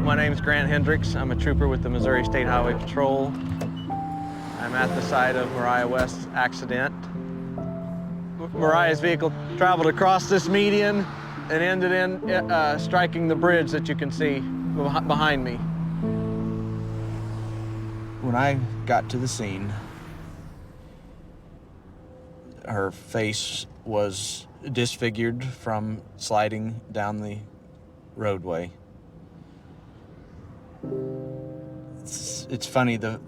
My name's Grant Hendricks. I'm a trooper with the Missouri State Highway Patrol. I'm at the site of Mariah West's accident. Mariah's vehicle traveled across this median and ended in striking the bridge that you can see behind me. When I got to the scene, her face was disfigured from sliding down the roadway. It's funny, the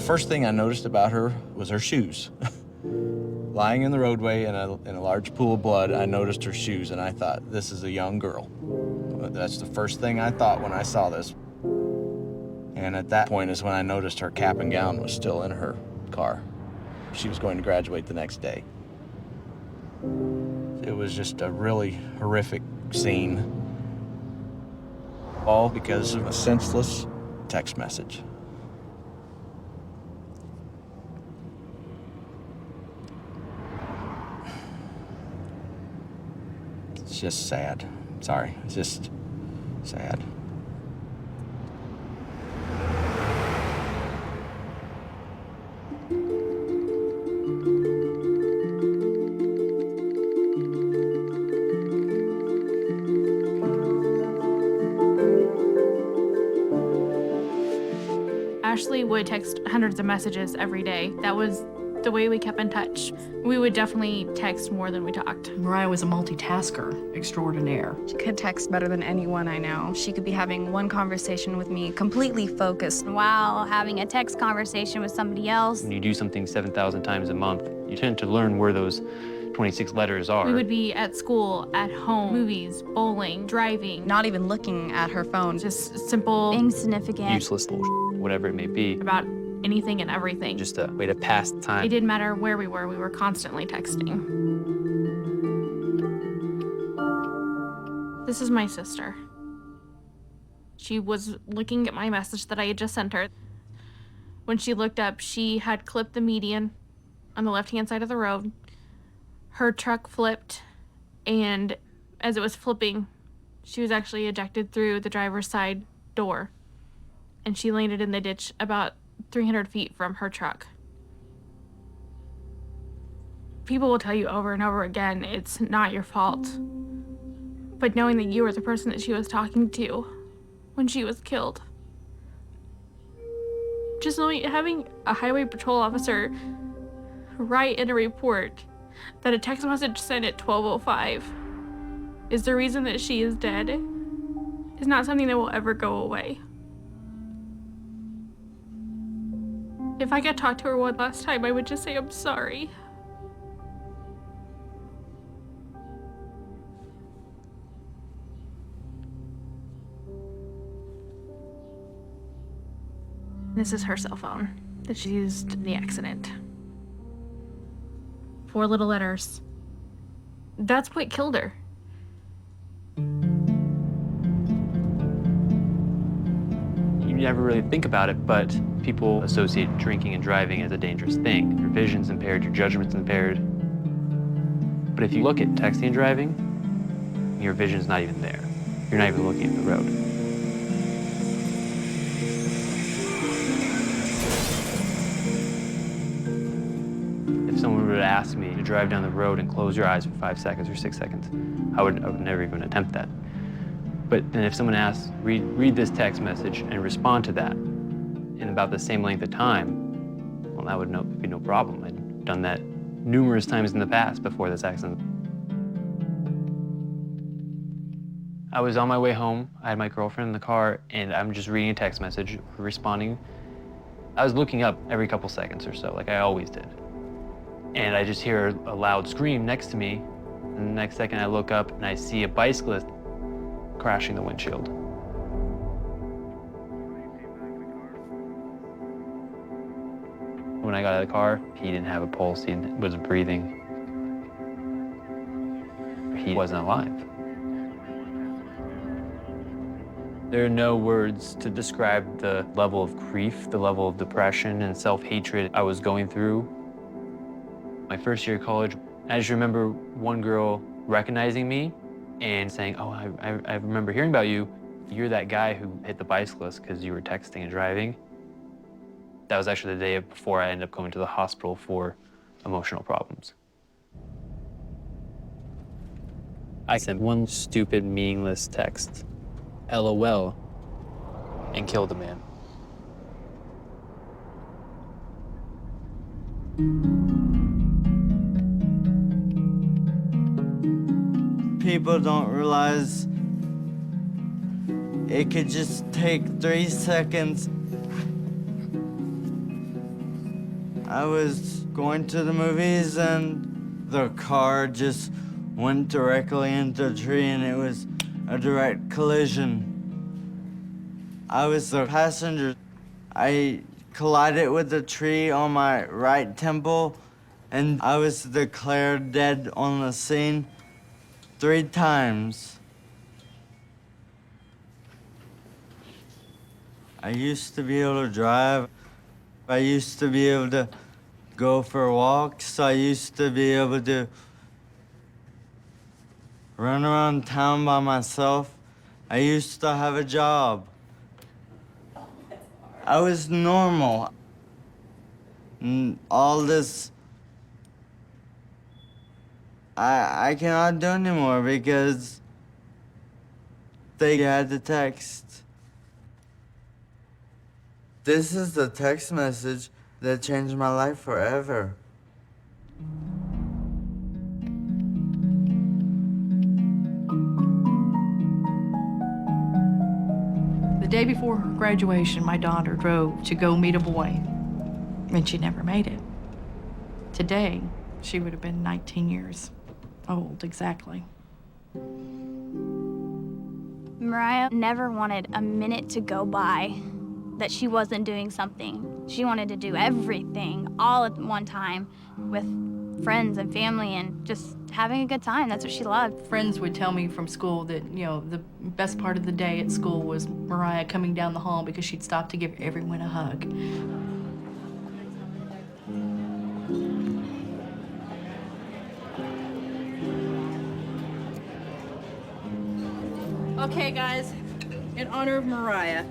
first thing I noticed about her was her shoes. Lying in the roadway in a large pool of blood, I noticed her shoes and I thought, this is a young girl. That's the first thing I thought when I saw this. And at that point is when I noticed her cap and gown was still in her car. She was going to graduate the next day. It was just a really horrific scene, all because of a senseless text message. It's just sad. Sorry, it's just sad. Ashley would text hundreds of messages every day. That was the way we kept in touch. We would definitely text more than we talked. Mariah was a multitasker extraordinaire. She could text better than anyone I know. She could be having one conversation with me, completely focused, while having a text conversation with somebody else. When you do something 7,000 times a month, you tend to learn where those 26 letters are. We would be at school, at home, movies, bowling, driving. not even looking at her phone. Just simple, Insignificant. Useless bullshit, whatever it may be. about anything and everything. Just a way to pass the It time. didn't matter where we were constantly texting. This is my sister. She was looking at my message that I had just sent her. When she looked up, she had clipped the median on the left-hand side of the road. Her truck flipped, and as it was flipping, she was actually ejected through the driver's side door, and she landed in the ditch about 300 feet from her truck. People will tell you over and over again, it's not your fault. But knowing that you were the person that she was talking to when she was killed. Just knowing, having a highway patrol officer write in a report that a text message sent at 12:05 is the reason that she is dead is not something that will ever go away. If I could talk to her one last time, I would just say I'm sorry. This is her cell phone that she used in the accident. 4 little letters. That's what killed her. You never really think about it, but people associate drinking and driving as a dangerous thing. Your vision's impaired, your judgment's impaired. But if you look at texting and driving, your vision's not even there. You're not even looking at the road. If someone were to ask me to drive down the road and close your eyes for 5 seconds or 6 seconds, I would never even attempt that. But then if someone asks, read this text message and respond to that in about the same length of time, well, that would be no problem. I'd done that numerous times in the past before this accident. I was on my way home. I had my girlfriend in the car, and I'm just reading a text message, responding. I was looking up every couple seconds or so, like I always did. And I just hear a loud scream next to me, and the next second I look up and I see a bicyclist crashing the windshield. When I got out of the car, he didn't have a pulse, he wasn't breathing. He wasn't alive. There are no words to describe the level of grief, the level of depression and self-hatred I was going through. My first year of college, I just remember one girl recognizing me and saying, oh, I remember hearing about you. You're that guy who hit the bicyclist because you were texting and driving. That was actually the day before I ended up going to the hospital for emotional problems. I sent one stupid, meaningless text, LOL, and killed a man. People don't realize it could just take 3 seconds. I was going to the movies and the car just went directly into a tree and it was a direct collision. I was the passenger. I collided with the tree on my right temple and I was declared dead on the scene 3 times. I used to be able to drive. I used to be able to go for walks. I used to be able to run around town by myself. I used to have a job. I was normal. And all this, I cannot do anymore because they had the text. This is the text message that changed my life forever. The day before her graduation, my daughter drove to go meet a boy, and she never made it. Today, she would have been 19 years old, exactly. Mariah never wanted a minute to go by that she wasn't doing something. She wanted to do everything all at one time with friends and family and just having a good time. That's what she loved. Friends would tell me from school that, you know, the best part of the day at school was Mariah coming down the hall because she'd stop to give everyone a hug. Okay, guys, in honor of Mariah.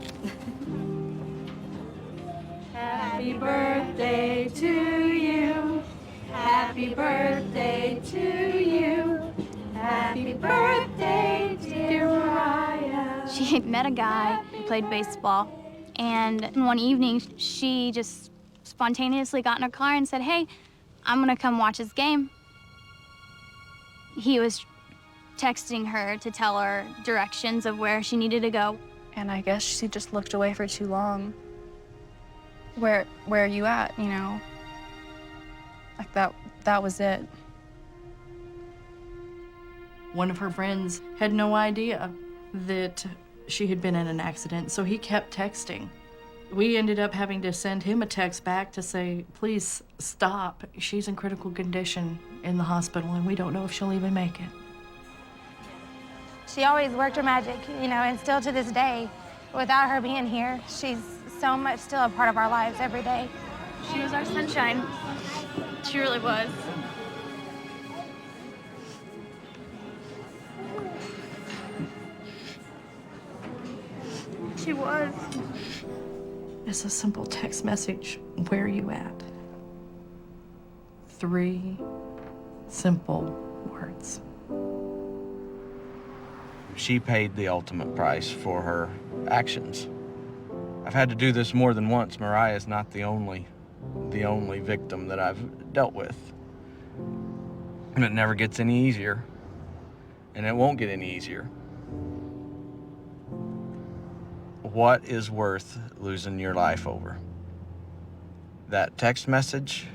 Happy birthday to you. Happy birthday to you. Happy birthday, dear Mariah. She had met a guy who played baseball, and one evening she just spontaneously got in her car and said, "Hey, I'm gonna come watch his game." He was texting her to tell her directions of where she needed to go. And I guess she just looked away for too long. Where are you at, you know? Like that was it. One of her friends had no idea that she had been in an accident, so he kept texting. We ended up having to send him a text back to say, please stop. She's in critical condition in the hospital, and we don't know if she'll even make it. She always worked her magic, you know, and still to this day, without her being here, she's so much still a part of our lives every day. She was our sunshine. She really was. She was. It's a simple text message. Where are you at? 3 simple words. She paid the ultimate price for her actions. I've had to do this more than once. Mariah is not the only victim that I've dealt with. And it never gets any easier. And it won't get any easier. What is worth losing your life over? That text message